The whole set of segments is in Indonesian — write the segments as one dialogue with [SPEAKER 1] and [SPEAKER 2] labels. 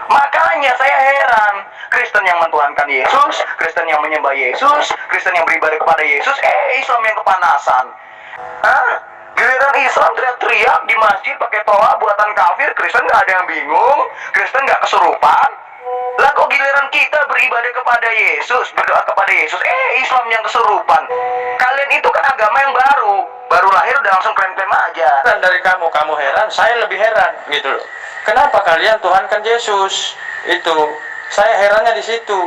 [SPEAKER 1] Makanya saya heran, Kristen yang mentuhankan Yesus, Kristen yang menyembah Yesus, Kristen yang beribadah kepada Yesus, Islam yang kepanasan. Hah? Giliran Islam teriak-teriak di masjid pakai toa buatan kafir, Kristen nggak ada yang bingung, Kristen nggak kesurupan. Lah kok giliran kita beribadah kepada Yesus, berdoa kepada Yesus, Islam yang kesurupan. Kalian itu kan agama yang baru lahir udah langsung klaim-klaim aja.
[SPEAKER 2] Dan dari kamu heran, saya lebih heran gitu loh. Kenapa kalian tuhankan Yesus? Itu saya herannya di situ.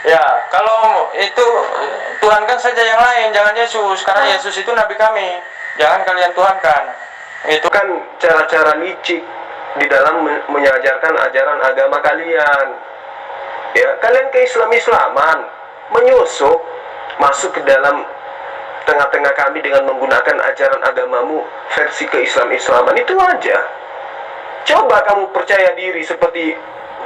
[SPEAKER 2] Ya, kalau itu tuhankan saja yang lain, jangan Yesus, karena Yesus itu nabi kami. Jangan kalian tuhankan. Itu
[SPEAKER 3] kan cara-cara licik di dalam mengajarkan ajaran agama kalian. Ya, kalian ke Islam-Islaman, menyusup masuk ke dalam tengah-tengah kami dengan menggunakan ajaran agamamu versi ke Islam-Islaman, itu aja. Coba kamu percaya diri seperti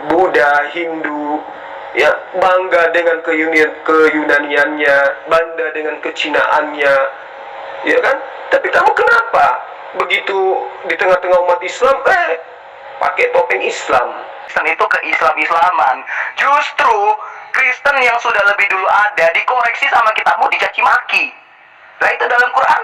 [SPEAKER 3] Buddha, Hindu, ya, bangga dengan keyunaniannya, bangga dengan kecinaannya, ya kan? Tapi kamu kenapa begitu di tengah-tengah umat Islam, pakai topeng Islam?
[SPEAKER 1] Kristen itu ke Islam-Islaman. Justru Kristen yang sudah lebih dulu ada dikoreksi sama kitabmu, dicaci maki. Nah itu dalam Quran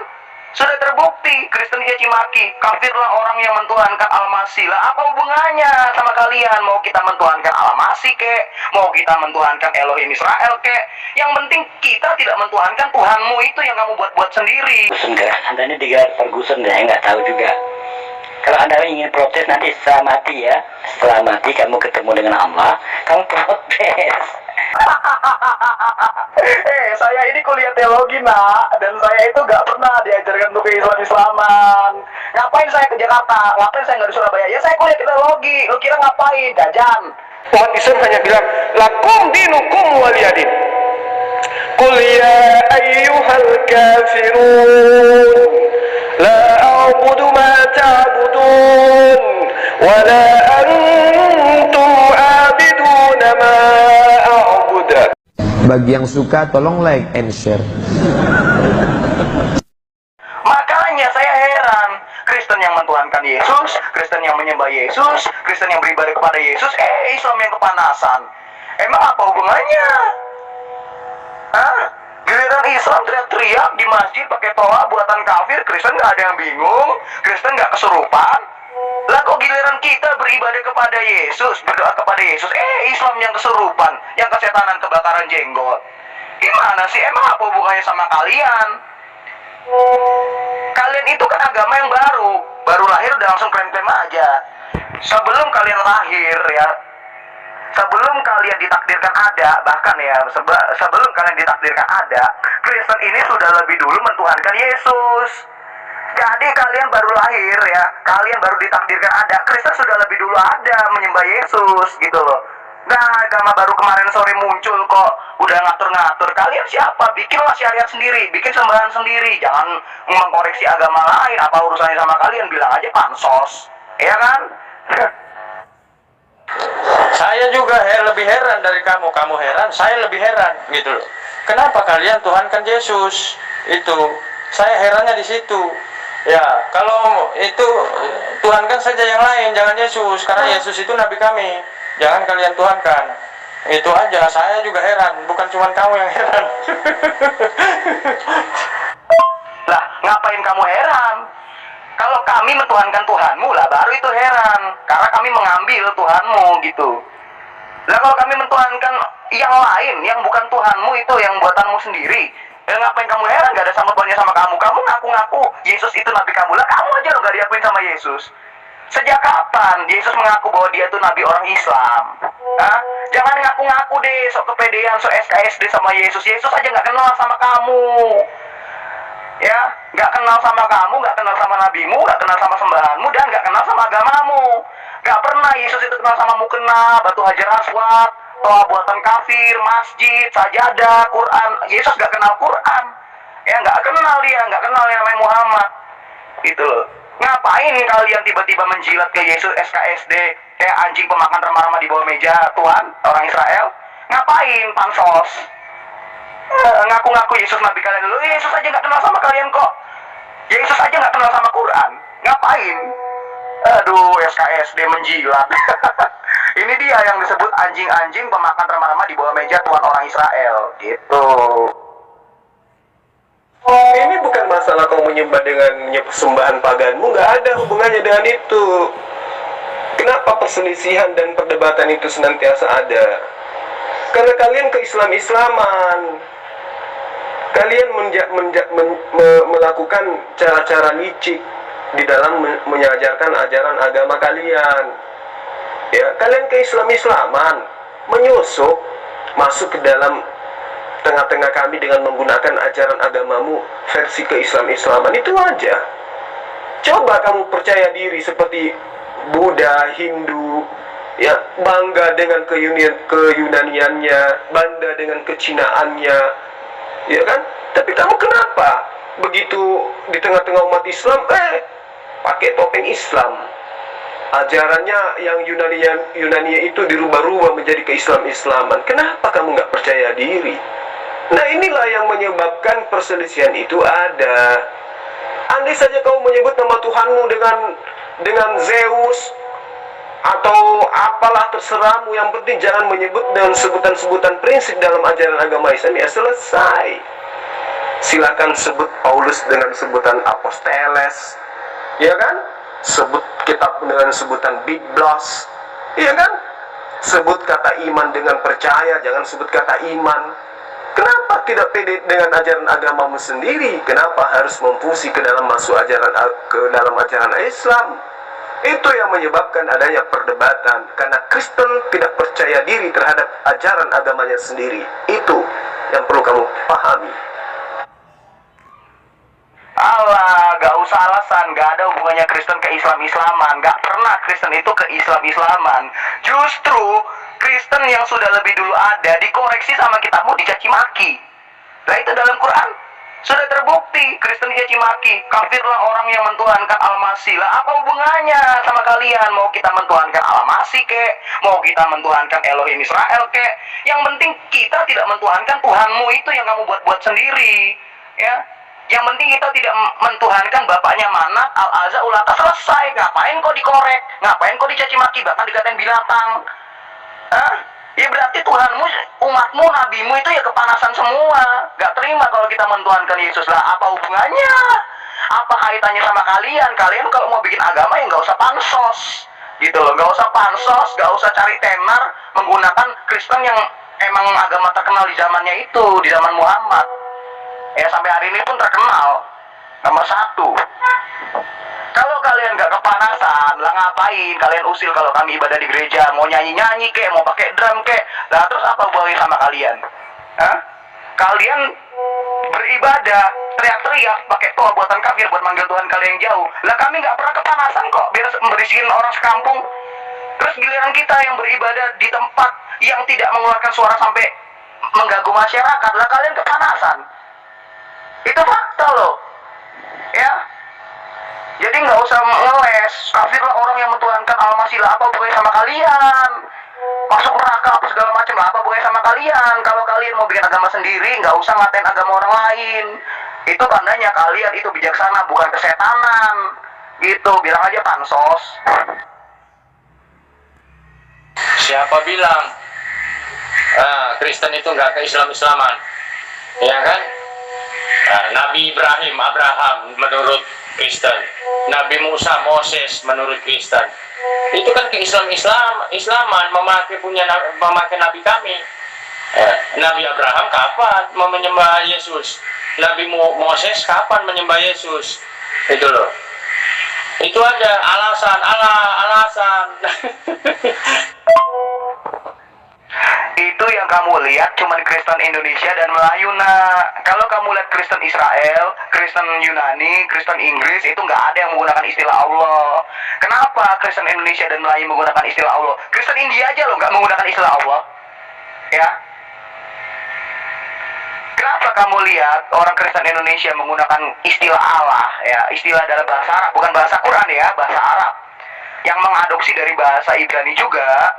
[SPEAKER 1] sudah terbukti, Kristen dicaci maki, kafirlah orang yang mentuhankan Al-Masih. Lah apa hubungannya sama kalian? Mau kita mentuhankan Al-Masih kek, mau kita mentuhankan Elohim Israel kek, yang penting kita tidak mentuhankan Tuhanmu itu yang kamu buat-buat sendiri.
[SPEAKER 4] Enggak, Anda ini digelar Ferguson deh, nggak tahu juga. Kalau Anda ingin protes nanti setelah mati ya, setelah mati kamu ketemu dengan Allah, kamu protes.
[SPEAKER 1] Saya ini kuliah teologi nak, dan saya itu gak pernah diajarkan untuk ke Islam-Islaman. Ngapain saya ke Jakarta? Ngapain saya nggak di Surabaya? Ya saya kuliah teologi. Lu kira ngapain? Jajan.
[SPEAKER 3] Umat Islam hanya bilang, lakum dinukum waliyadin. Qul ya ayyuhal kafirun, la a'budu ma ta'budun, wa la antum a'biduna ma a'budu.
[SPEAKER 5] Bagi yang suka tolong like and share.
[SPEAKER 1] Makanya saya heran, Kristen yang mentuhankan Yesus, Kristen yang menyembah Yesus, Kristen yang beribadah kepada Yesus, Islam yang kepanasan. Emang apa hubungannya? Hah? Giliran Islam teriak-teriak di masjid pakai toa buatan kafir, Kristen nggak ada yang bingung, Kristen nggak kesurupan. Lah kok giliran kita beribadah kepada Yesus, berdoa kepada Yesus, Islam yang kesurupan, yang kesetanan kebakaran jenggot. Gimana sih? Emang apa hubungannya sama kalian? Kalian itu kan agama yang baru lahir udah langsung klaim-klaim aja. Sebelum kalian lahir ya, sebelum kalian ditakdirkan ada, bahkan ya sebelum kalian ditakdirkan ada, Kristen ini sudah lebih dulu mentuhankan Yesus. Jadi kalian baru lahir ya, kalian baru ditakdirkan ada, Kristen sudah lebih dulu ada menyembah Yesus gitu loh. Nah agama baru kemarin sore muncul kok udah ngatur-ngatur. Kalian siapa? Bikinlah syariat sendiri, bikin sembahan sendiri, jangan mengkoreksi agama lain. Apa urusannya sama kalian? Bilang aja pansos, ya kan?
[SPEAKER 2] saya juga lebih heran dari kamu heran, saya lebih heran gitu loh. Kenapa kalian tuhankan Yesus? Itu saya herannya di situ. Ya, kalau itu tuhankan saja yang lain, jangan Yesus, karena Yesus itu nabi kami. Jangan kalian tuhankan. Itu aja, saya juga heran, bukan cuma kamu yang heran.
[SPEAKER 1] Lah, ngapain kamu heran? Kalau kami mentuhankan Tuhanmu lah baru itu heran, karena kami mengambil Tuhanmu gitu. Lah kalau kami mentuhankan yang lain, yang bukan Tuhanmu itu, yang buatanmu sendiri, ngapain kamu heran? Gak ada sangkut pautnya sama kamu. Kamu ngaku-ngaku Yesus itu nabi kamu. Lah kamu aja lo gak diakuin sama Yesus. Sejak kapan Yesus mengaku bahwa dia itu nabi orang Islam? Hah? Jangan ngaku-ngaku deh, sok kepedean, sok SKSD sama Yesus. Yesus aja gak kenal sama kamu. Ya, gak kenal sama kamu, gak kenal sama nabimu, gak kenal sama sembahanmu, dan gak kenal sama agamamu. Gak pernah Yesus itu kenal sama mukena, batu hajar aswad, toa buatan kafir, masjid, sajadah, Quran. Yesus gak kenal Quran. Ya, gak kenal dia, gak kenal yang namanya Muhammad. Gitu loh. Ngapain kalian tiba-tiba menjilat ke Yesus SKSD kayak anjing pemakan remah-remah di bawah meja Tuhan, orang Israel? Ngapain pansos? Ngaku-ngaku Yesus nabi kalian dulu. Yesus aja gak kenal sama kalian kok. Yesus aja gak kenal sama Quran. Ngapain? Aduh, SKSD menjilat. Ini dia yang disebut anjing-anjing pemakan remah-remah di bawah meja tuan orang Israel. Gitu.
[SPEAKER 3] Ini bukan masalah kau menyembah dengan sembahan paganmu, nggak ada hubungannya dengan itu. Kenapa perselisihan dan perdebatan itu senantiasa ada? Karena kalian ke-Islam-Islaman. Kalian melakukan cara-cara licik di dalam mengajarkan ajaran agama kalian. Ya, kalian ke-Islam-Islaman, menyusup, masuk ke dalam tengah-tengah kami dengan menggunakan ajaran agamamu versi ke-Islam-Islaman, itu aja. Coba kamu percaya diri seperti Buddha, Hindu, ya, bangga dengan keyunaniannya, bangga dengan kecinaannya, ya kan? Tapi kamu kenapa begitu di tengah-tengah umat Islam, pakai topeng Islam? Ajarannya yang Yunania itu dirubah-rubah menjadi ke-Islam-Islaman. Kenapa kamu nggak percaya diri? Nah, inilah yang menyebabkan perselisihan itu ada. Andai saja kau menyebut nama Tuhanmu dengan Zeus atau apalah, terserahmu, yang penting jangan menyebut dengan sebutan-sebutan prinsip dalam ajaran agama Islam, ya selesai. Silakan sebut Paulus dengan sebutan Aposteles, ya kan? Sebut kitab dengan sebutan Biblos, ya kan? Sebut kata iman dengan percaya, jangan sebut kata iman. Kenapa tidak pede dengan ajaran agamamu sendiri? Kenapa harus memfusi ke dalam ajaran Islam? Itu yang menyebabkan adanya perdebatan, karena Kristen tidak percaya diri terhadap ajaran agamanya sendiri. Itu yang perlu kamu pahami.
[SPEAKER 1] Allah, gak usah alasan, gak ada hubungannya Kristen ke Islam-Islaman. Gak pernah Kristen itu ke Islam-Islaman. Justru Kristen yang sudah lebih dulu ada dikoreksi sama kitabmu, dicaci maki. Nah, itu dalam Quran sudah terbukti. Kristen dicaci maki, kafirlah orang yang mentuhankan Al-Masih. Lah, apa hubungannya sama kalian? Mau kita mentuhankan Al-Masih kek, mau kita mentuhankan Elohim Israel kek, yang penting kita tidak mentuhankan Tuhanmu itu yang kamu buat-buat sendiri, ya. Yang penting kita tidak mentuhankan bapaknya Manat, Al-Azza, Ulata, selesai. Ngapain kok dikorek? Ngapain kok dicaci maki? Bahkan dikatain binatang. Hah? Ya berarti Tuhanmu, umatmu, nabimu itu ya kepanasan semua. Gak terima kalau kita mentuhankan Yesus. Lah, apa hubungannya? Apa kaitannya sama kalian? Kalian kalau mau bikin agama ya gak usah pansos, gitu loh. Gak usah pansos, gak usah cari tenar menggunakan Kristen yang emang agama terkenal di zamannya itu, di zaman Muhammad. Ya, sampai hari ini pun terkenal nomor 1. Kalau kalian gak kepanasan, lah ngapain kalian usil kalau kami ibadah di gereja? Mau nyanyi-nyanyi kek, mau pakai drum kek, lah terus apa hubungannya sama kalian? Hah? Kalian beribadah, teriak-teriak, pakai toa buatan kafir buat manggil Tuhan kalian yang jauh. Lah kami gak pernah kepanasan kok, biar berisikin orang sekampung. Terus giliran kita yang beribadah di tempat yang tidak mengeluarkan suara sampai mengganggu masyarakat, lah kalian kepanasan. Itu fakta loh, ya. Jadi nggak usah ngeles. Kafirlah orang yang mentuhankan Al-Masih. Lah, apa hubungannya sama kalian? Masuk neraka apa segala macam, lah apa hubungannya sama kalian? Kalau kalian mau bikin agama sendiri, nggak usah ngatain agama orang lain. Itu tandanya kalian itu bijaksana, bukan kesetanan. Gitu, bilang aja pansos.
[SPEAKER 2] Siapa bilang Kristen itu nggak ke Islam-Islaman? Ya kan? Nabi Abraham menurut Kristen, Nabi Musa, Moses menurut Kristen. Itu kan ke Islaman, memakai Nabi kami. Nabi Abraham kapan menyembah Yesus? Nabi Moses kapan menyembah Yesus? Itu loh. Itu ada alasan.
[SPEAKER 1] Itu yang kamu lihat cuman Kristen Indonesia dan Melayu. Nah, kalau kamu lihat Kristen Israel, Kristen Yunani, Kristen Inggris, itu nggak ada yang menggunakan istilah Allah. Kenapa Kristen Indonesia dan Melayu menggunakan istilah Allah? Kristen India aja loh nggak menggunakan istilah Allah, ya. Kenapa kamu lihat orang Kristen Indonesia menggunakan istilah Allah, ya, istilah dalam bahasa Arab, bukan bahasa Quran ya, bahasa Arab, yang mengadopsi dari bahasa Ibrani juga.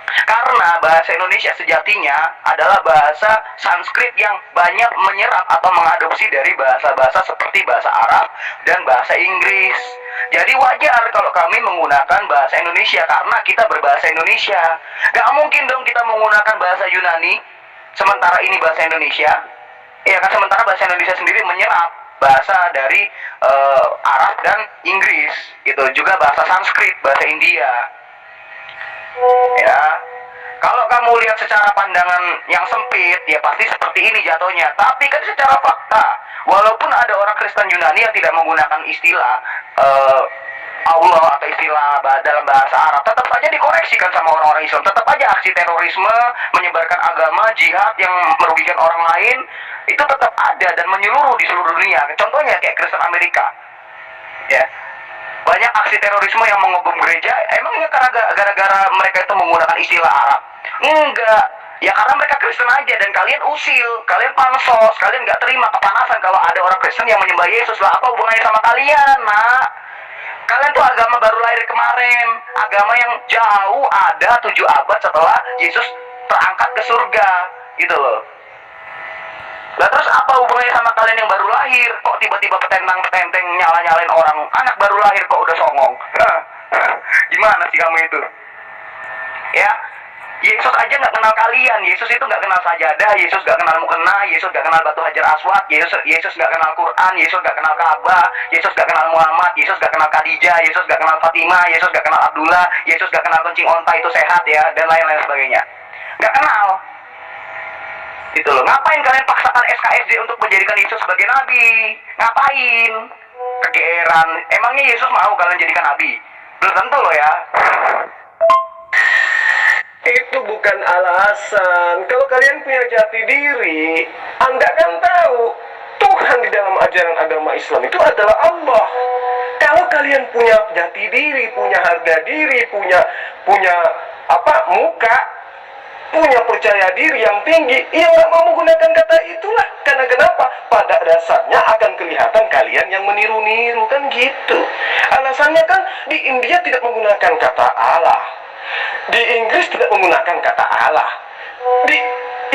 [SPEAKER 1] Karena bahasa Indonesia sejatinya adalah bahasa Sanskrit yang banyak menyerap atau mengadopsi dari bahasa-bahasa seperti bahasa Arab dan bahasa Inggris. Jadi wajar kalau kami menggunakan bahasa Indonesia karena kita berbahasa Indonesia. Gak mungkin dong kita menggunakan bahasa Yunani sementara ini bahasa Indonesia. Ya kan, sementara bahasa Indonesia sendiri menyerap bahasa dari Arab dan Inggris gitu, juga bahasa Sanskrit, bahasa India. Ya, kalau kamu lihat secara pandangan yang sempit, ya pasti seperti ini jatuhnya. Tapi kan secara fakta, walaupun ada orang Kristen Yunani yang tidak menggunakan istilah Allah atau istilah dalam bahasa Arab, tetap saja dikoreksikan sama orang-orang Islam. Tetap aja aksi terorisme, menyebarkan agama, jihad yang merugikan orang lain, itu tetap ada dan menyeluruh di seluruh dunia. Contohnya kayak Kristen Amerika, ya. Banyak aksi terorisme yang mengebom gereja, emangnya karena gara-gara mereka itu menggunakan istilah Arab? Enggak, ya karena mereka Kristen aja, dan kalian usil, kalian pansos, kalian nggak terima kepanasan kalau ada orang Kristen yang menyembah Yesus. Lah apa hubungannya sama kalian, nak? Kalian tuh agama baru lahir kemarin, agama yang jauh ada 7 abad setelah Yesus terangkat ke surga, gitu loh. Lah terus apa hubungannya sama kalian yang baru lahir? Kok tiba-tiba petentang-petenteng nyala-nyalain orang? Anak baru lahir kok udah songong. Gimana sih kamu itu? Ya, Yesus aja nggak kenal kalian. Yesus itu nggak kenal sajadah. Yesus nggak kenal mukena. Yesus nggak kenal batu hajar aswad. Yesus nggak kenal Quran. Yesus nggak kenal Ka'bah. Yesus nggak kenal Muhammad. Yesus nggak kenal Khadijah. Yesus nggak kenal Fatimah. Yesus nggak kenal Abdullah. Yesus nggak kenal kencing onta itu sehat ya, dan lain-lain sebagainya. Nggak kenal. Gitu loh. Ngapain kalian paksakan SKSD untuk menjadikan Yesus sebagai nabi? Ngapain? Kegeeran. Emangnya Yesus mau kalian jadikan nabi? Belum tentu loh ya.
[SPEAKER 3] Itu bukan alasan. Kalau kalian punya jati diri, Anda kan tahu Tuhan di dalam ajaran agama Islam itu adalah Allah. Kalau kalian punya jati diri, punya harga diri, punya muka, punya percaya diri yang tinggi, ya nggak mau menggunakan kata itulah. Karena kenapa? Pada dasarnya akan kelihatan kalian yang meniru-niru, kan gitu. Alasannya kan di India tidak menggunakan kata Allah, di Inggris tidak menggunakan kata Allah, di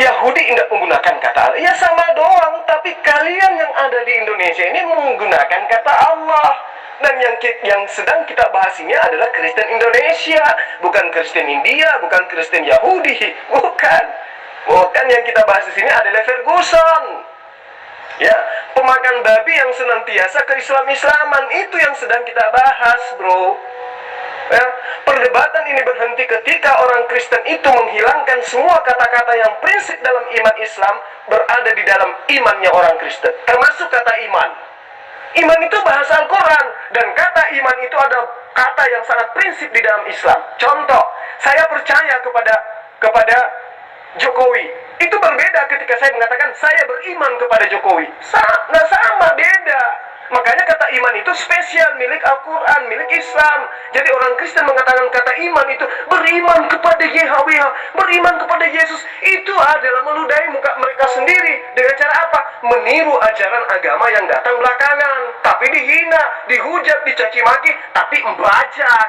[SPEAKER 3] Yahudi tidak menggunakan kata Allah. Ya sama doang, tapi kalian yang ada di Indonesia ini menggunakan kata Allah. Dan yang sedang kita bahas ini adalah Kristen Indonesia, bukan Kristen India, bukan Kristen Yahudi, bukan. Bukan, yang kita bahas di sini adalah Ferguson. Ya, pemakan babi yang senantiasa ke-Islam-Islaman, itu yang sedang kita bahas, bro. Ya, perdebatan ini berhenti ketika orang Kristen itu menghilangkan semua kata-kata yang prinsip dalam iman Islam berada di dalam imannya orang Kristen, termasuk kata iman. Iman itu bahasa Al-Quran, dan kata iman itu ada kata yang sangat prinsip di dalam Islam. Contoh, saya percaya kepada Jokowi. Itu berbeda ketika saya mengatakan saya beriman kepada Jokowi. Nggak sama, beda. Makanya kata iman itu spesial, milik Al-Quran, milik Islam. Jadi orang Kristen mengatakan kata iman itu beriman kepada Yahweh, beriman kepada Yesus. Itu adalah meludahi muka mereka sendiri. Dengan cara apa? Meniru ajaran agama yang datang belakangan. Tapi dihina, dihujat, dicaci maki, tapi membajak.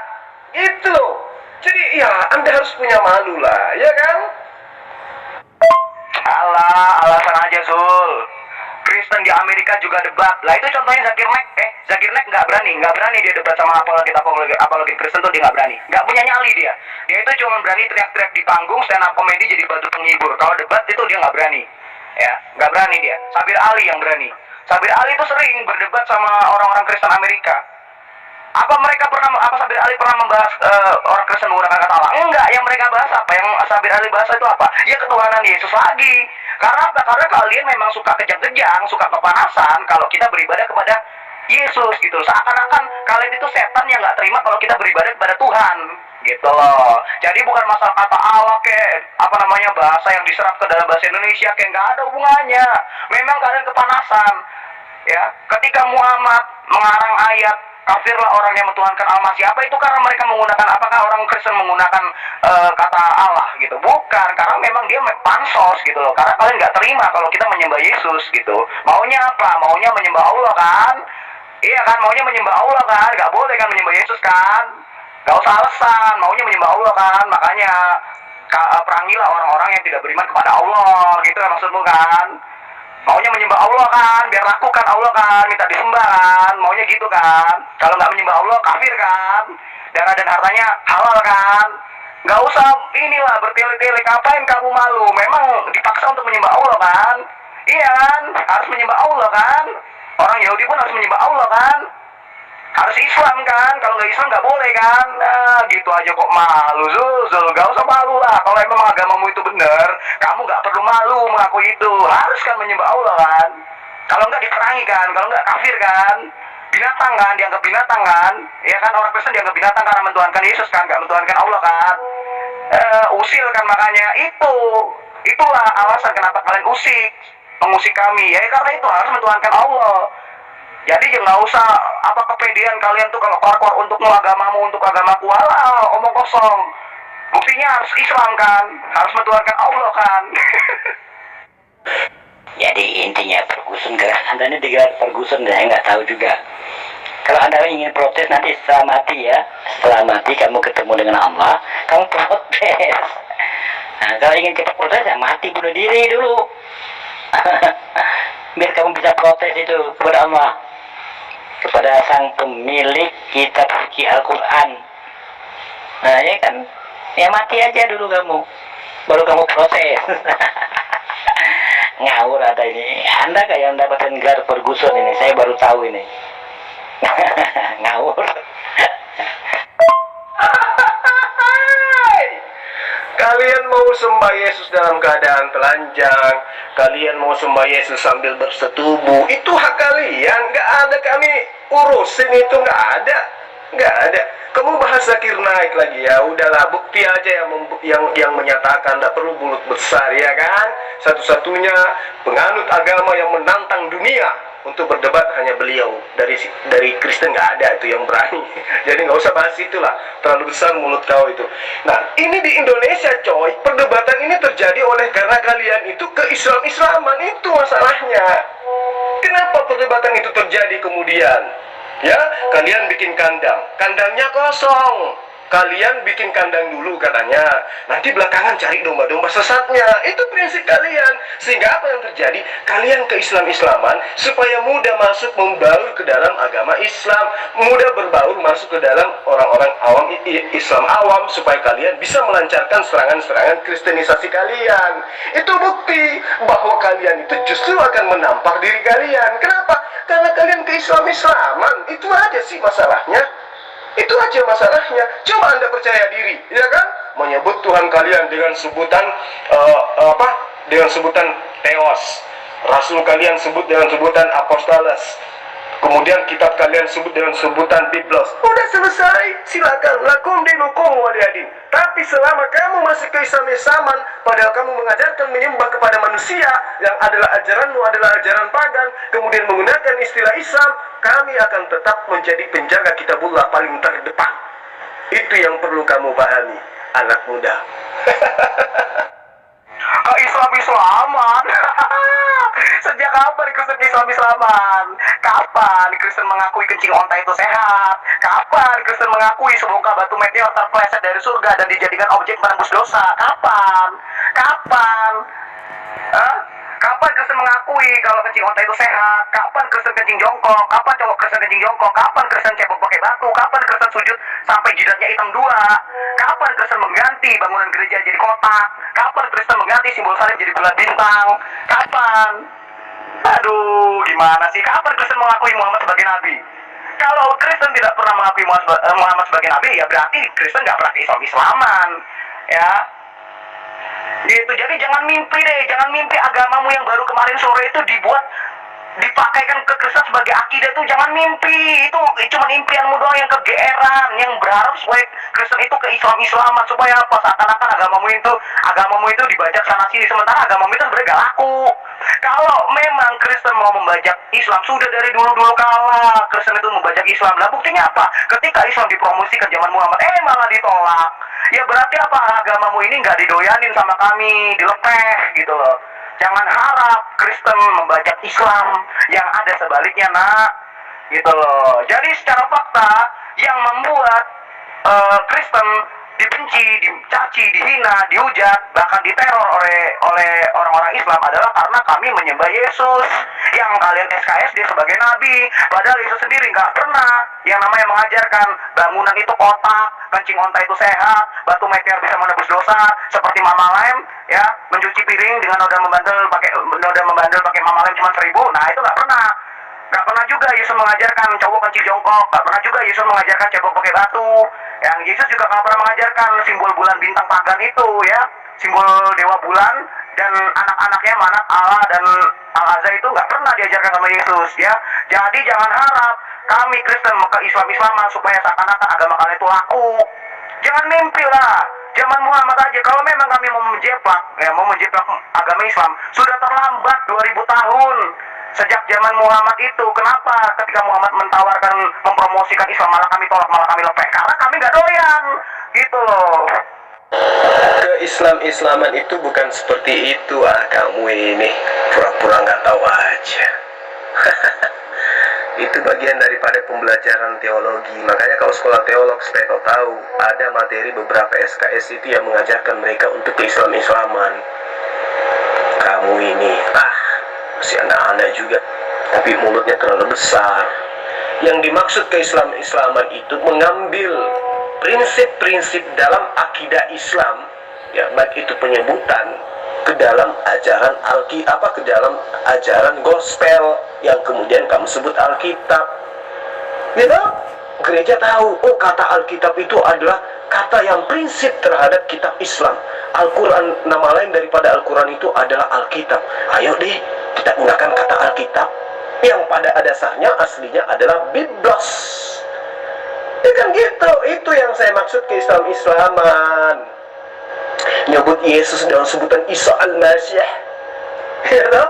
[SPEAKER 3] Itu loh. Jadi ya, Anda harus punya malu lah, ya kan?
[SPEAKER 1] Alah, alasan aja, Zul. Kristen di Amerika juga debat. Lah itu contohnya Zakir Naik nggak berani dia debat sama apologet Kristen tuh, dia nggak berani, nggak punya nyali dia. Dia itu cuma berani teriak-teriak di panggung stand up komedi jadi batu penghibur. Kalau debat itu dia nggak berani, ya nggak berani dia. Sabir Ali yang berani. Sabir Ali itu sering berdebat sama orang-orang Kristen Amerika. Apa Sabir Ali pernah membahas orang Kristen menggunakan kata Allah? Enggak, yang mereka bahas apa? Yang Sabir Ali bahas itu apa? Ya ketuhanan Yesus lagi. Karena apa? Karena kalian memang suka kejang-kejang, suka kepanasan kalau kita beribadah kepada Yesus gitu. Seakan-akan kalian itu setan yang nggak terima kalau kita beribadah kepada Tuhan gitu loh. Jadi bukan masalah kata Allah bahasa yang diserap ke dalam bahasa Indonesia nggak ada hubungannya. Memang kalian kepanasan. Ya, ketika Muhammad mengarang ayat kafirlah orang yang mentuhankan Al-Masih, apa itu karena mereka menggunakan, apakah orang Kristen menggunakan kata Allah gitu? Bukan, karena memang dia pansos gitu loh. Karena kalian nggak terima kalau kita menyembah Yesus gitu. Maunya apa? Maunya menyembah Allah kan? Iya kan, maunya menyembah Allah kan? Nggak boleh kan menyembah Yesus kan? Nggak usah alasan, maunya menyembah Allah kan? Makanya perangilah orang-orang yang tidak beriman kepada Allah, gitu kan maksudmu kan? Maunya menyembah Allah kan, biar laku kan Allah kan, minta disembah kan, maunya gitu kan. Kalau nggak menyembah Allah kafir kan, darah dan hartanya halal kan. Nggak usah inilah bertele-tele, ngapain kamu malu? Memang dipaksa untuk menyembah Allah kan? Iya kan, harus menyembah Allah kan. Orang Yahudi pun harus menyembah Allah kan. Harus Islam kan, kalau nggak Islam nggak boleh kan. Nah gitu aja kok malu, Zul, gak usah malu lah. Kalau emang agamamu itu benar, kamu nggak perlu malu mengakui itu. Harus kan menyembah Allah kan. Kalau nggak diperangi kan, kalau nggak kafir kan. Binatang kan, dianggap binatang kan. Ya kan, orang Kristen dianggap binatang karena mentuhankan Yesus kan, nggak mentuhankan Allah kan. Usil kan, makanya itulah alasan kenapa kalian mengusik kami. Ya karena itu harus mentuhankan Allah. Jadi jangan usah apa kepedean kalian tuh kalau keluar untukmu agamamu, untuk agamaku, alah omong kosong. Buktinya harus Islam kan, harus mentuhankan Allah kan.
[SPEAKER 4] Jadi intinya Ferguson, gerakan Anda ini digelar Ferguson, saya nggak tahu juga. Kalau Anda ingin protes nanti setelah mati ya, setelah mati kamu ketemu dengan Allah, kamu protes. Nah, kalau ingin kita protes ya mati, bunuh diri dulu. Biar kamu bisa protes itu kepada Allah, kepada sang pemilik kitab suci Al-Quran. Nah ya kan, ya mati aja dulu kamu, baru kamu proses. Ngawur ada ini. Anda kayak mendapatkan gelar Ferguson ini, saya baru tahu ini. Ngawur.
[SPEAKER 3] Kalian mau sembah Yesus dalam keadaan telanjang, kalian mau sembah Yesus sambil bersetubuh, itu hak kalian. Nggak ada kami urusin itu, nggak ada. Kamu bahas Zakir Naik lagi ya, udahlah, bukti aja yang menyatakan, nggak perlu mulut besar ya kan. Satu-satunya penganut agama yang menantang dunia untuk berdebat hanya beliau. Dari Kristen nggak ada itu yang berani. Jadi nggak usah bahas itulah, terlalu besar mulut kau itu. Nah ini di Indonesia coy, perdebatan ini terjadi karena kalian itu ke-Islam-Islaman, itu masalahnya. Kenapa perdebatan itu terjadi kemudian? Ya, kalian bikin kandangnya kosong. Kalian bikin kandang dulu katanya, nanti belakangan cari domba-domba sesatnya. Itu prinsip kalian. Sehingga apa yang terjadi? Kalian ke Islam-Islaman supaya mudah masuk membaur ke dalam agama Islam, mudah berbaur masuk ke dalam orang-orang awam, Islam awam, supaya kalian bisa melancarkan serangan-serangan kristenisasi kalian. Itu bukti bahwa kalian itu justru akan menampar diri kalian. Kenapa? Karena kalian ke Islam-Islaman. Itu aja sih masalahnya. Itu aja masalahnya. Coba Anda percaya diri, ya kan? Menyebut Tuhan kalian dengan sebutan dengan sebutan Theos. Rasul kalian sebut dengan sebutan Apostolos. Kemudian kitab kalian sebut dengan sebutan Biblos. Udah selesai, silakan lakum dinukum waliyadin. Tapi selama kamu masih ke Islam-Islaman, padahal kamu mengajarkan menyembah kepada manusia yang adalah ajaranmu adalah ajaran pagan, kemudian menggunakan istilah Islam, kami akan tetap menjadi penjaga kitabullah paling terdepan. Itu yang perlu kamu pahami, anak muda.
[SPEAKER 1] Ke Islam-Islaman. Sejak kapan Kristen Islam-Islaman? Kapan Kristen mengakui kencing onta itu sehat? Kapan Kristen mengakui semoga batu meteor terpeleset dari surga dan dijadikan objek penembus dosa? Kapan? Kapan Kristen mengakui kalau kencing onta itu sehat? Kapan Kristen kencing jongkok? Kapan cowok Kristen kencing jongkok? Kapan Kristen cebok pakai batu? Kapan Kristen sujud sampai jidatnya hitam dua? Kapan Kristen mengganti bangunan gereja jadi kotak? Kapan Kristen mengganti simbol salib jadi bulan bintang? Kapan? Aduh, gimana sih? Kapan Kristen mengakui Muhammad sebagai nabi? Kalau Kristen tidak pernah mengakui Muhammad sebagai nabi, ya berarti Kristen nggak pernah Islam-Islaman, ya. Gitu. Jadi jangan mimpi agamamu yang baru kemarin sore itu dipakaikan ke Kristen sebagai akidah. Itu jangan mimpi, itu cuma impianmu doang yang kegeeran, yang berharap supaya Kristen itu ke Islam-Islaman, supaya apa? Seakan-akan agamamu itu dibajak sana sini, sementara agamamu itu sebenarnya gak laku. Kalau memang Kristen mau membajak Islam, sudah dari dulu kala Kristen itu membajak Islam. Lah buktinya apa? Ketika Islam dipromosikan zaman Muhammad, malah ditolak. Ya berarti apa? Agamamu ini nggak didoyanin sama kami, dilepeh gitu loh. Jangan harap Kristen membajak Islam, yang ada sebaliknya nak, gitu loh. Jadi secara fakta yang membuat Kristen dibenci, dicaci, dihina, dihujat, bahkan diteror oleh orang-orang Islam adalah karena kami menyembah Yesus yang kalian SKS dia sebagai nabi, padahal Yesus sendiri nggak pernah yang namanya mengajarkan bangunan itu kotak, kencing onta itu sehat, batu meteor bisa menebus dosa, seperti Mama Lem ya, mencuci piring dengan noda membandel pakai Mama Lem cuma 1.000. Nah itu nggak pernah. Gak pernah juga Yesus mengajarkan cowok kencing jongkok. Gak pernah juga Yesus mengajarkan cebok pakai batu. Yang Yesus juga gak pernah mengajarkan simbol bulan bintang pagan itu ya, simbol dewa bulan dan anak-anaknya Manat, Allah dan Al-Azza itu gak pernah diajarkan sama Yesus ya. Jadi jangan harap kami Kristen ke Islam-Islaman supaya seakan-akan agama kalian itu laku. Jangan mimpi lah. Zaman Muhammad aja, kalau memang kami mau menjeplak agama Islam, sudah terlambat 2000 tahun. Sejak zaman Muhammad itu, kenapa ketika Muhammad menawarkan mempromosikan Islam malah kami tolak, malah kami lepek? Karena kami nggak doyan, gitu loh.
[SPEAKER 3] Islam-Islaman itu bukan seperti itu, kamu ini pura-pura nggak tahu aja. Itu bagian daripada pembelajaran teologi. Makanya kalau sekolah teolog supaya kau tahu, ada materi beberapa SKS itu yang mengajarkan mereka untuk ke-Islam-Islaman. Kamu ini, masih anak-anak juga, tapi mulutnya terlalu besar. Yang dimaksud ke-Islam-Islaman itu mengambil prinsip-prinsip dalam akidah Islam, ya, baik itu penyebutan ke dalam ajaran ke dalam ajaran gospel yang kemudian kamu sebut Alkitab. Gitu? Gereja tahu, kata Alkitab itu adalah kata yang prinsip terhadap kitab Islam. Al-Quran, nama lain daripada Al-Quran itu adalah Alkitab. Ayo deh, kita gunakan kata Alkitab yang pada dasarnya aslinya adalah Biblos. Ya kan gitu, itu yang saya maksud ke Islam-Islaman. Nyebut Yesus dengan sebutan Isa Al-Masih, ya toh?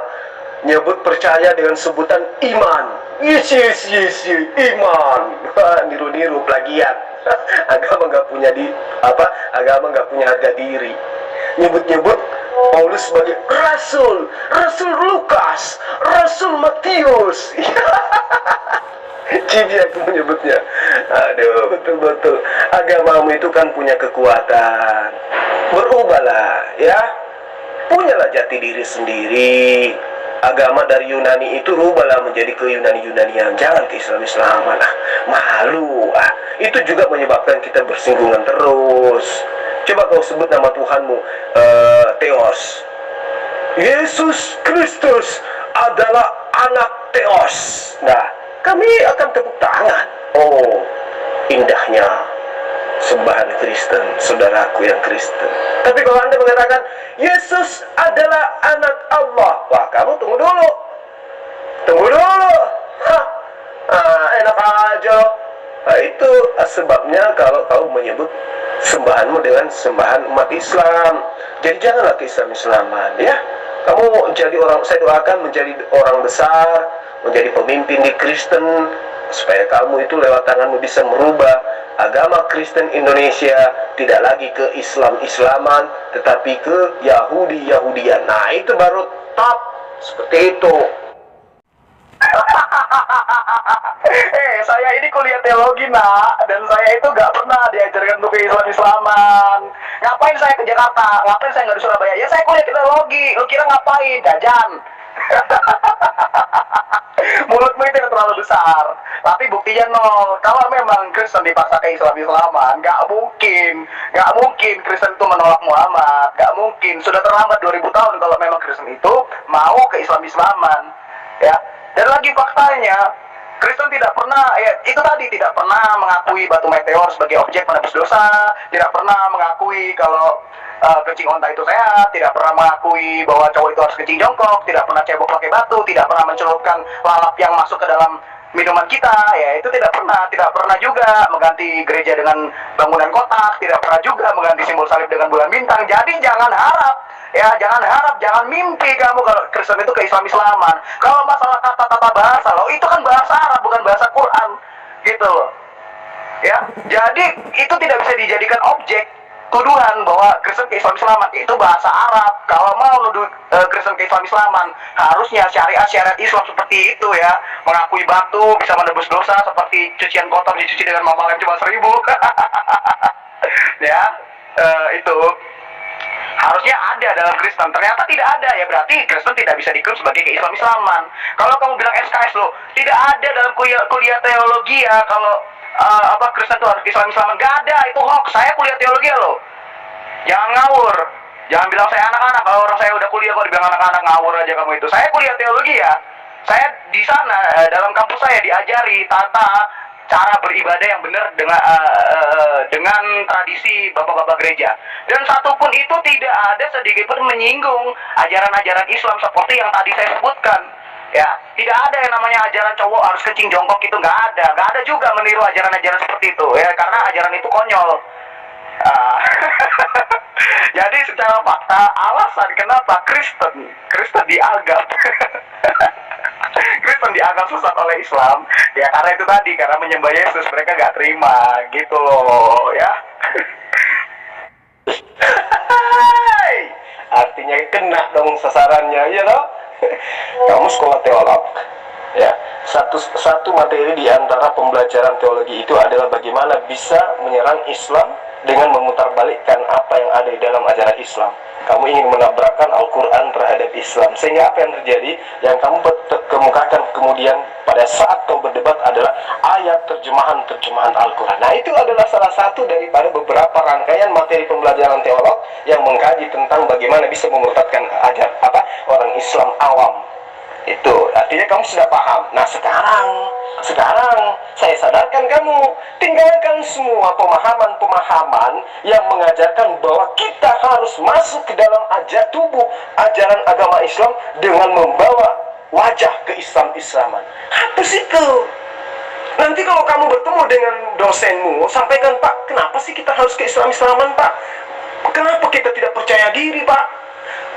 [SPEAKER 3] Nyebut percaya dengan sebutan iman. Yes, iman. Niru-niru, plagiat. Agama nggak punya agama nggak punya harga diri. Nyebut-nyebut Paulus sebagai Rasul Lukas, Rasul Matius. Cibi aku menyebutnya. Aduh, betul-betul. Agamamu itu kan punya kekuatan. Berubahlah, ya. Punyalah jati diri sendiri. Agama dari Yunani itu rubahlah menjadi ke Yunani-Yunanian. Jangan ke Islam-Islaman. Malu. Itu juga menyebabkan kita bersinggungan terus. Coba kau sebut nama Tuhanmu, Theos. Yesus Kristus adalah anak Theos. Nah, kami akan tepuk tangan. Oh, indahnya sembahan Kristen, saudaraku yang Kristen. Tapi kalau Anda mengatakan Yesus adalah anak Allah, wah, kamu tunggu dulu. Enak aja. Nah, itu sebabnya kalau kau menyebut sembahanmu dengan sembahan umat Islam. Jadi janganlah ke Islam-Islaman, ya. Kamu menjadi orang, saya doakan menjadi orang besar, menjadi pemimpin di Kristen, supaya kamu itu lewat tanganmu bisa merubah agama Kristen Indonesia tidak lagi ke Islam-Islaman, tetapi ke Yahudi-Yahudian. Nah, itu baru top, seperti itu.
[SPEAKER 1] Saya ini kuliah teologi, nak, dan saya itu gak pernah diajarkan untuk Islam-Islaman. Ngapain saya ke Jakarta? Ngapain saya nggak di Surabaya? Ya saya kuliah teologi. Lu kira ngapain? Jajan. Mulutmu itu yang terlalu besar. Tapi buktinya nol. Kalau memang Kristen dipaksa ke Islam-Islaman, gak mungkin Kristen itu menolak Muhammad. Gak mungkin. Sudah terlambat 2000 tahun kalau memang Kristen itu mau ke Islam-Islaman, ya. Dan lagi faktanya, Kristen tidak pernah, itu tadi, tidak pernah mengakui batu meteor sebagai objek penebus dosa, tidak pernah mengakui kalau kencing onta itu sehat, tidak pernah mengakui bahwa cowok itu harus kencing jongkok, tidak pernah cebok pakai batu, tidak pernah mencelupkan lalap yang masuk ke dalam minuman kita, ya itu tidak pernah juga mengganti gereja dengan bangunan kotak, tidak pernah juga mengganti simbol salib dengan bulan bintang. Jadi jangan harap, jangan mimpi kamu kalau Kristen itu ke Islam-Islaman. Kalau masalah kata-kata bahasa, loh itu kan bahasa Arab bukan bahasa Quran, gitu loh. Ya, jadi itu tidak bisa dijadikan objek tuduhan bahwa Kristen ke Islam-Islaman itu bahasa Arab. Kalau mau nuduh Kristen ke Islam-Islaman, harusnya syariat Islam seperti itu, ya. Mengakui batu bisa menebus dosa seperti cucian kotor dicuci dengan Mama Lem cuma 1000. Ya, itu harusnya ada dalam Kristen, ternyata tidak ada. Ya berarti Kristen tidak bisa diklaim sebagai Islam-Islaman. Kalau kamu bilang SKS lo, tidak ada dalam kuliah teologi ya kalau Kristen itu harus Islam-Islaman, gak ada, itu hoax. Saya kuliah teologi lo, jangan ngawur, jangan bilang saya anak-anak. Kalau orang saya udah kuliah kok dibilang anak-anak, ngawur aja kamu itu. Saya kuliah teologi ya, saya di sana dalam kampus saya diajari tata cara beribadah yang benar dengan tradisi bapak-bapak gereja, dan satupun itu tidak ada sedikit pun menyinggung ajaran-ajaran Islam seperti yang tadi saya sebutkan. Ya, tidak ada yang namanya ajaran cowok harus kencing jongkok, itu nggak ada juga meniru ajaran-ajaran seperti itu ya, karena ajaran itu konyol. Jadi secara fakta alasan kenapa Kristen dianggap Kristen dianggap sesat oleh Islam ya karena itu tadi, karena menyembah Yesus mereka nggak terima gitu loh ya.
[SPEAKER 3] Artinya kena dong sasarannya, ya loh. Kamu sekolah teolog, ya. Satu materi di antara pembelajaran teologi itu adalah bagaimana bisa menyerang Islam dengan memutarbalikkan apa yang ada di dalam ajaran Islam. Kamu ingin menabrakkan Al-Quran terhadap Islam, sehingga apa yang terjadi? Yang kamu kemukakan kemudian pada saat kau berdebat adalah ayat terjemahan Al-Quran. Nah, itu adalah salah satu daripada beberapa rangkaian materi pembelajaran teolog yang mengkaji tentang bagaimana bisa memurtadkan orang Islam awam. Itu artinya kamu sudah paham. Nah, sekarang saya sadarkan kamu, tinggalkan semua pemahaman yang mengajarkan bahwa kita harus masuk ke dalam ajaran agama Islam dengan membawa wajah ke-Islam-Islaman. Hapus itu. Nanti kalau kamu bertemu dengan dosenmu, sampaikan, Pak, kenapa sih kita harus ke-Islam-Islaman, Pak? Kenapa kita tidak percaya diri, Pak?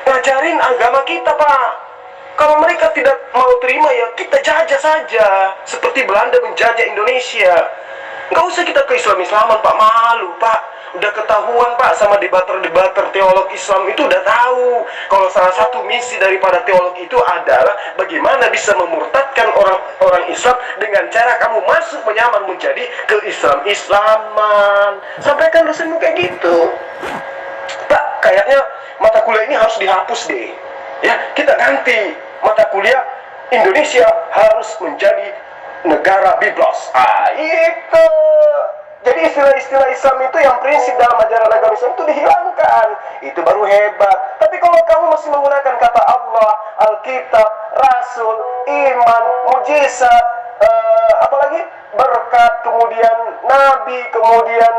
[SPEAKER 3] Ngajarin agama kita, Pak. Kalau mereka tidak mau terima, ya kita jajah saja, seperti Belanda menjajah Indonesia. Nggak usah kita ke Islam-Islaman, Pak. Malu, Pak. Udah ketahuan, Pak, sama debater-debater teolog Islam itu udah tahu kalau salah satu misi daripada teolog itu adalah bagaimana bisa memurtadkan orang Islam dengan cara kamu masuk menyamar menjadi ke Islam-Islaman. Sampaikan dosenmu kayak gitu. Pak, kayaknya mata kuliah ini harus dihapus deh. Ya, kita ganti mata kuliah Indonesia harus menjadi negara biblos. Itu. Jadi istilah-istilah Islam itu yang prinsip dalam ajaran agama Islam itu dihilangkan. Itu baru hebat. Tapi kalau kamu masih menggunakan kata Allah, Alkitab, Rasul, iman, mujizat, apalagi berkat, kemudian Nabi, kemudian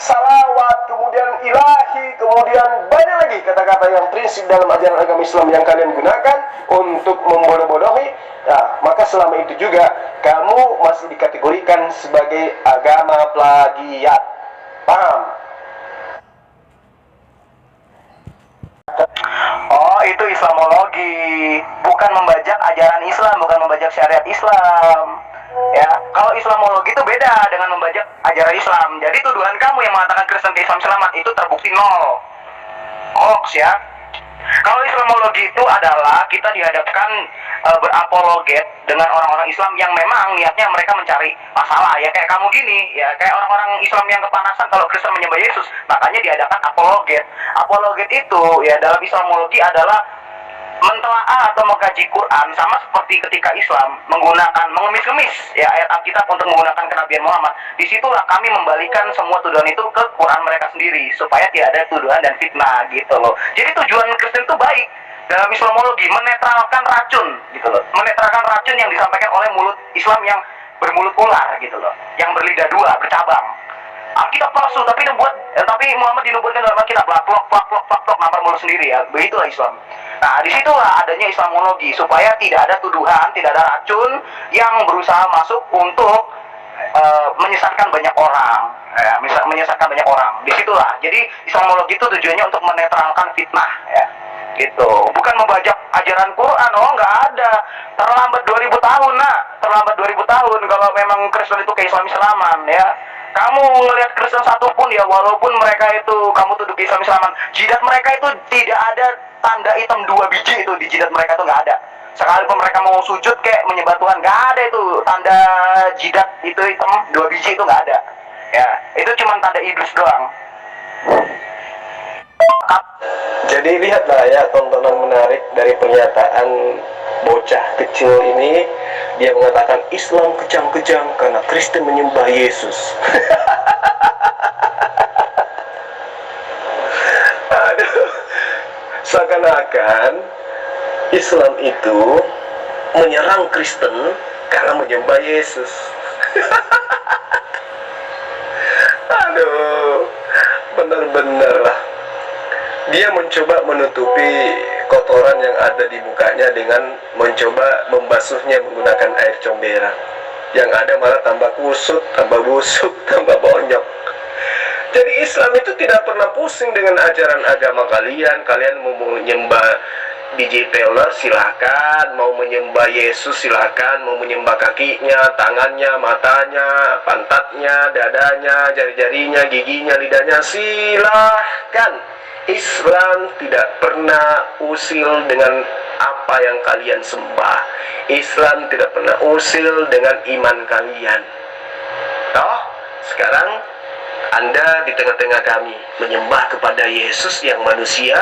[SPEAKER 3] salawat, kemudian ilahi, kemudian banyak lagi kata-kata yang prinsip dalam ajaran agama Islam yang kalian gunakan untuk membodoh-bodohi, ya, maka selama itu juga kamu masih dikategorikan sebagai agama plagiat. Paham?
[SPEAKER 1] Oh, itu Islamologi, bukan membajak ajaran Islam, bukan membajak syariat Islam. Ya, kalau Islamologi itu beda dengan membajak ajaran Islam. Jadi tuduhan kamu yang mengatakan Kristen ke Islam selamat itu terbukti nol, hoax ya. Kalau Islamologi itu adalah kita dihadapkan berapologet dengan orang-orang Islam yang memang niatnya mereka mencari masalah, ya kayak kamu gini, ya kayak orang-orang Islam yang kepanasan kalau Kristen menyembah Yesus, makanya diadakan apologet. Apologet itu ya dalam Islamologi adalah mentelaah atau mengkaji Quran, sama seperti ketika Islam mengemis-ngemis ya ayat Alkitab untuk menggunakan kenabian Muhammad. Disitulah kami membalikan semua tuduhan itu ke Quran mereka sendiri supaya tidak ada tuduhan dan fitnah gitu loh. Jadi tujuan Kristen itu baik dalam Islamologi, menetralkan racun gitu loh, menetralkan racun yang disampaikan oleh mulut Islam yang bermulut ular gitu loh, yang berlidah dua, bercabang. Alkitab palsu tapi Muhammad dinubuatkan dalam Alkitab, plok nampar mulut sendiri ya, begitulah Islam. Nah, disitulah adanya Islamologi supaya tidak ada tuduhan, tidak ada racun yang berusaha masuk untuk menyesatkan banyak orang, ya, menyesatkan banyak orang. Disitulah. Jadi Islamologi itu tujuannya untuk menetralkan fitnah, ya, gitu. Bukan membajak ajaran Quran, oh nggak ada. Terlambat 2000 tahun, nak. Terlambat 2000 tahun kalau memang Kristen itu ke Islam-Islaman, ya. Kamu ngelihat Kristen satupun ya, walaupun mereka itu kamu tuduh ke Islam-Islaman, jidat mereka itu tidak ada tanda hitam 2 biji itu di jidat mereka itu nggak ada. Sekalipun mereka mau sujud kayak menyembah Tuhan, nggak ada itu tanda jidat itu hitam 2 biji itu nggak ada. Ya, itu cuma tanda iblis doang.
[SPEAKER 3] Jadi lihatlah ya tontonan menarik dari pernyataan bocah kecil ini. Dia mengatakan Islam kejam-kejam karena Kristen menyembah Yesus. Aduh, seakan-akan Islam itu menyerang Kristen karena menyembah Yesus. Aduh, benar-benar lah. Dia mencoba menutupi kotoran yang ada di mukanya dengan mencoba membasuhnya menggunakan air comberan. Yang ada malah tambah kusut, tambah busuk, tambah bonyok. Jadi Islam itu tidak pernah pusing dengan ajaran agama kalian. Kalian mau menyembah DJ Taylor silahkan, mau menyembah Yesus silahkan, mau menyembah kakinya, tangannya, matanya, pantatnya, dadanya, jari-jarinya, giginya, lidahnya, silahkan. Islam tidak pernah usil dengan apa yang kalian sembah. Islam tidak pernah usil dengan iman kalian. Toh, sekarang Anda di tengah-tengah kami menyembah kepada Yesus yang manusia,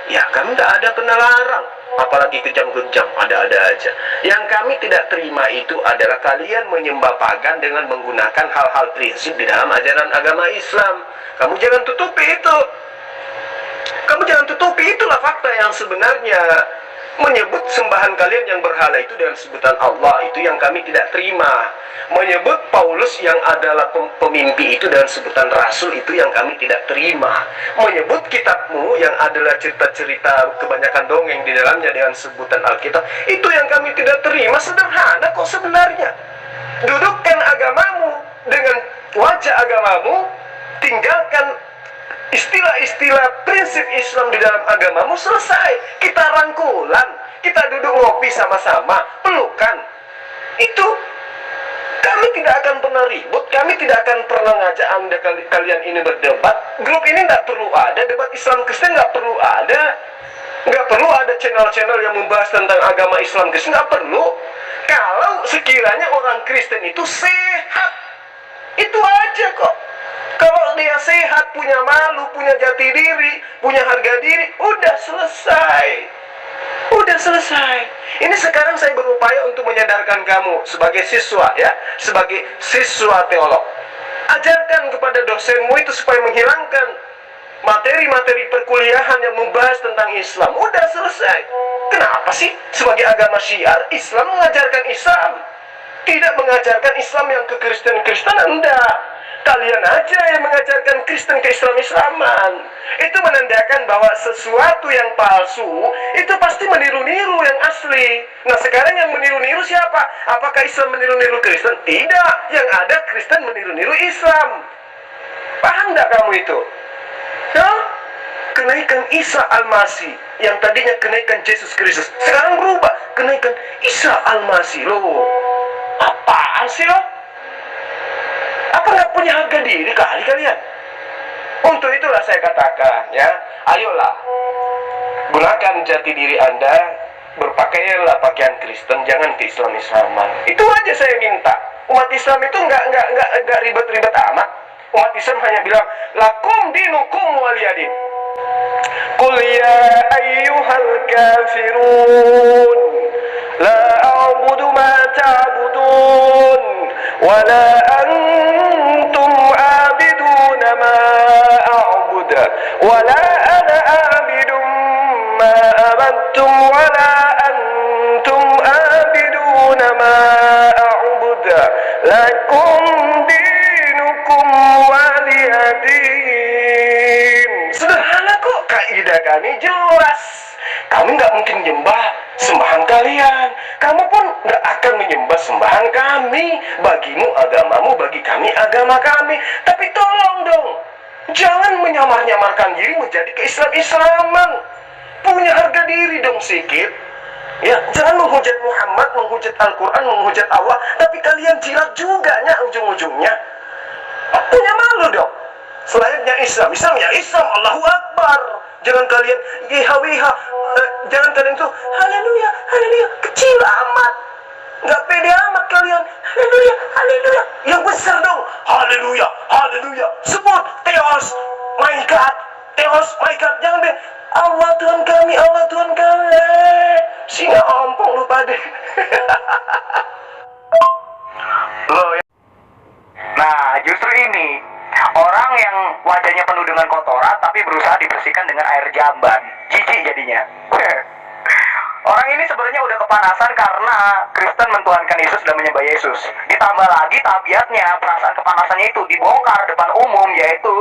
[SPEAKER 3] ya kami tidak ada pernah larang. Apalagi kejam-kejam, ada-ada aja. Yang kami tidak terima itu adalah kalian menyembah pagan dengan menggunakan hal-hal prinsip di dalam ajaran agama Islam. Kamu jangan tutupi itu. Kamu jangan tutupi, itulah fakta yang sebenarnya. Menyebut sembahan kalian yang berhala itu dengan sebutan Allah, itu yang kami tidak terima. Menyebut Paulus yang adalah pemimpi itu dengan sebutan Rasul, itu yang kami tidak terima. Menyebut kitabmu yang adalah cerita-cerita kebanyakan dongeng di dalamnya dengan sebutan Alkitab, itu yang kami tidak terima. Sederhana kok sebenarnya. Dudukkan agamamu dengan wajah agamamu, tinggalkan istilah-istilah prinsip Islam di dalam agamamu, selesai. Kita rangkulan, kita duduk ngopi sama-sama, pelukan. Itu kami tidak akan pernah ribut, kami tidak akan pernah ngajak Anda kalian ini berdebat. Grup ini tidak perlu ada, debat Islam Kristen nggak perlu ada. Nggak perlu ada channel-channel yang membahas tentang agama Islam Kristen, nggak perlu. Kalau sekiranya orang Kristen itu sehat, itu aja kok. Kalau dia sehat, punya malu, punya jati diri, punya harga diri, udah selesai. Udah selesai. Ini sekarang saya berupaya untuk menyadarkan kamu sebagai siswa ya, sebagai siswa teolog. Ajarkan kepada dosenmu itu supaya menghilangkan materi-materi perkuliahan yang membahas tentang Islam. Udah selesai. Kenapa sih sebagai agama syiar Islam mengajarkan Islam? Tidak mengajarkan Islam yang kekristen-kristenan, enggak. Kalian aja yang mengajarkan Kristen ke Islam-Islaman. Itu menandakan bahwa sesuatu yang palsu itu pasti meniru-niru yang asli. Nah sekarang yang meniru-niru siapa? Apakah Islam meniru-niru Kristen? Tidak. Yang ada Kristen meniru-niru Islam. Paham tidak kamu itu? Hah? Kenaikan Isa Al-Masih yang tadinya kenaikan Yesus Kristus, sekarang berubah kenaikan Isa Al-Masih. Loh, apaan sih lo? Apa nggak punya harga diri kali kalian? Untuk itulah saya katakan ya, ayolah gunakan jati diri Anda, berpakaianlah pakaian Kristen, jangan ke Islam-Islaman. Itu aja saya minta. Umat Islam itu nggak ribet-ribet amat. Umat Islam hanya bilang lakum dinukum waliyadin. Qul ya ayyuhal kafirun la a'budu ma ta'budun wa la antum abiduna ma a'bud wa la ana abidum ma abattum wa la antum abiduna ma a'bud lakum dinukum waliyadin. Sederhana kok, kaidah kami jelas. Kami nggak mungkin nyembah sembahan kalian. Kamu pun nggak akan menyembah sembahan kami. Bagimu agamamu, bagi kami agama kami. Tapi tolong dong, jangan menyamar-nyamarkan diri menjadi keislam-islaman. Punya harga diri dong sedikit. Ya, jangan menghujat Muhammad, menghujat Al-Quran, menghujat Allah. Tapi kalian jilat juga nya ujung-ujungnya. Punya malu dong. Selayaknya Islam, ya Islam, Allahu Akbar. Jangan kalian wiha-wiha, jangan kalian tuh haleluya, haleluya, kecil amat. Nggak pede amat kalian. Haleluya, haleluya. Yang besar dong. Haleluya, haleluya. Sebut Theos, my God. Theos, my God. Jangan deh. Allah Tuhan kami, Allah Tuhan kami. Singa ompong lu pada.
[SPEAKER 1] Loh, ya. Nah, justru ini orang yang wajahnya penuh dengan kotoran tapi berusaha dibersihkan dengan air jamban. Jijik jadinya. Orang ini sebenarnya udah kepanasan karena Kristen mentuhankan Yesus dan menyembah Yesus. Ditambah lagi tabiatnya, perasaan kepanasannya itu dibongkar depan umum, yaitu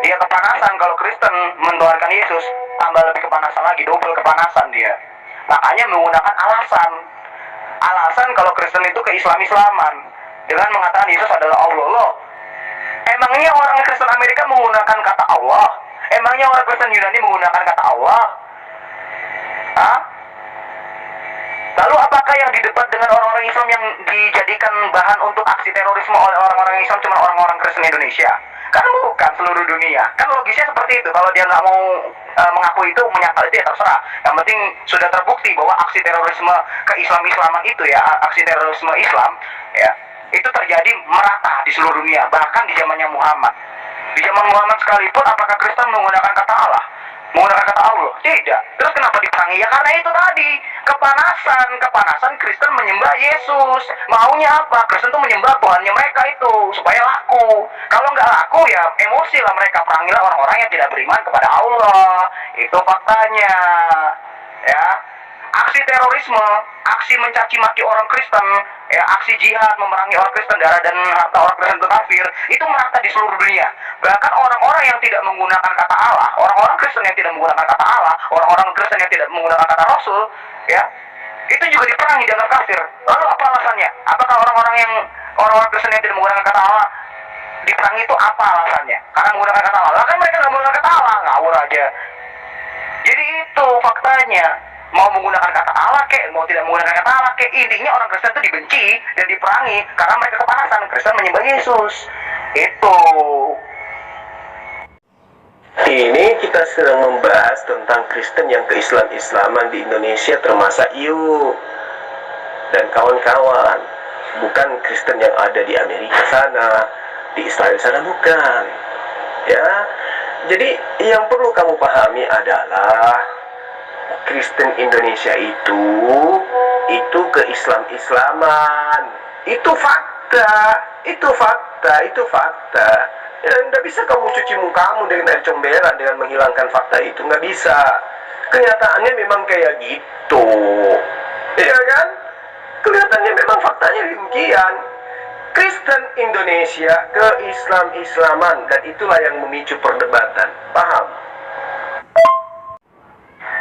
[SPEAKER 1] dia kepanasan kalau Kristen mentuhankan Yesus, tambah lebih kepanasan lagi, double kepanasan dia. Makanya menggunakan alasan kalau Kristen itu ke-Islam-Islaman dengan mengatakan Yesus adalah Allah. Loh, emangnya orang Kristen Amerika menggunakan kata Allah? Emangnya orang Kristen Yunani menggunakan kata Allah? Hah? Lalu apakah yang didebat dengan orang-orang Islam yang dijadikan bahan untuk aksi terorisme oleh orang-orang Islam cuma orang-orang Kristen Indonesia? Kan bukan, seluruh dunia. Kan logisnya seperti itu. Kalau dia nggak mau mengaku itu, menyangkal itu, ya terserah. Yang penting sudah terbukti bahwa aksi terorisme ke-Islam-Islaman itu ya, aksi terorisme Islam ya, itu terjadi merata di seluruh dunia, bahkan di zamannya Muhammad. Di zaman Muhammad sekalipun, apakah Kristen menggunakan kata Allah? Menggunakan kata Allah? Tidak. Terus kenapa diperangi? Ya karena itu tadi, kepanasan Kristen menyembah Yesus. Maunya apa? Kristen tuh menyembah Tuhannya mereka itu supaya laku. Kalau nggak laku ya emosi lah mereka, perangilah orang-orang yang tidak beriman kepada Allah. Itu faktanya. Ya. Aksi terorisme, aksi mencaci maki orang Kristen, ya, aksi jihad memerangi orang Kristen, darah dan harta orang Kristen itu kafir, itu merata di seluruh dunia. Bahkan orang-orang yang tidak menggunakan kata Allah, orang-orang Kristen yang tidak menggunakan kata Allah, orang-orang Kristen yang tidak menggunakan kata Rasul, ya, itu juga diperangi dengan kafir. Lalu apa alasannya? Apakah orang-orang Kristen yang tidak menggunakan kata Allah diperangi itu apa alasannya? Karena menggunakan kata Allah? Kan mereka nggak menggunakan kata Allah, ngawur aja. Jadi itu faktanya. Mau menggunakan kata Allah kek, mau tidak menggunakan kata Allah kek, intinya orang Kristen itu dibenci dan diperangi karena mereka kepanasan. Kristen menyembah Yesus. Itu.
[SPEAKER 3] Ini kita sedang membahas tentang Kristen yang ke-Islam-Islaman di Indonesia, termasuk Iu dan kawan-kawan. Bukan Kristen yang ada di Amerika sana, di Israel sana, bukan. Ya, jadi yang perlu kamu pahami adalah Kristen Indonesia itu ke-Islam-Islaman. Itu fakta. Ya, nggak bisa kamu cuci mukamu dengan air comberan dengan menghilangkan fakta itu, nggak bisa. Kenyataannya memang kayak gitu, iya kan? Kelihatannya memang faktanya demikian. Kristen Indonesia ke Islam-Islaman, dan itulah yang memicu perdebatan. Paham?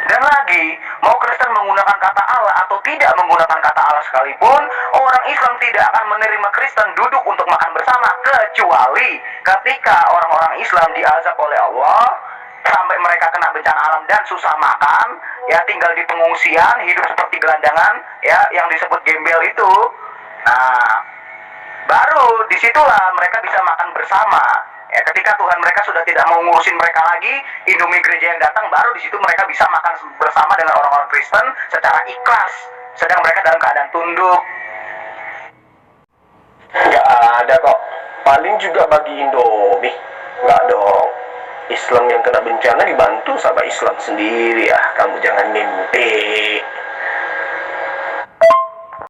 [SPEAKER 1] Dan lagi, mau Kristen menggunakan kata Allah atau tidak menggunakan kata Allah sekalipun, orang Islam tidak akan menerima Kristen duduk untuk makan bersama, kecuali ketika orang-orang Islam diazab oleh Allah sampai mereka kena bencana alam dan susah makan, ya, tinggal di pengungsian, hidup seperti gelandangan, ya, yang disebut gembel itu. Nah, baru disitulah mereka bisa makan bersama. Ya, ketika Tuhan mereka sudah tidak mau ngurusin mereka lagi, Indomie gereja yang datang, baru di situ mereka bisa makan bersama dengan orang-orang Kristen secara ikhlas, sedang mereka dalam keadaan tunduk.
[SPEAKER 3] Nggak ada kok. Paling juga bagi Indomie. Nggak dong. Islam yang kena bencana dibantu sama Islam sendiri ya. Kamu jangan mimpi.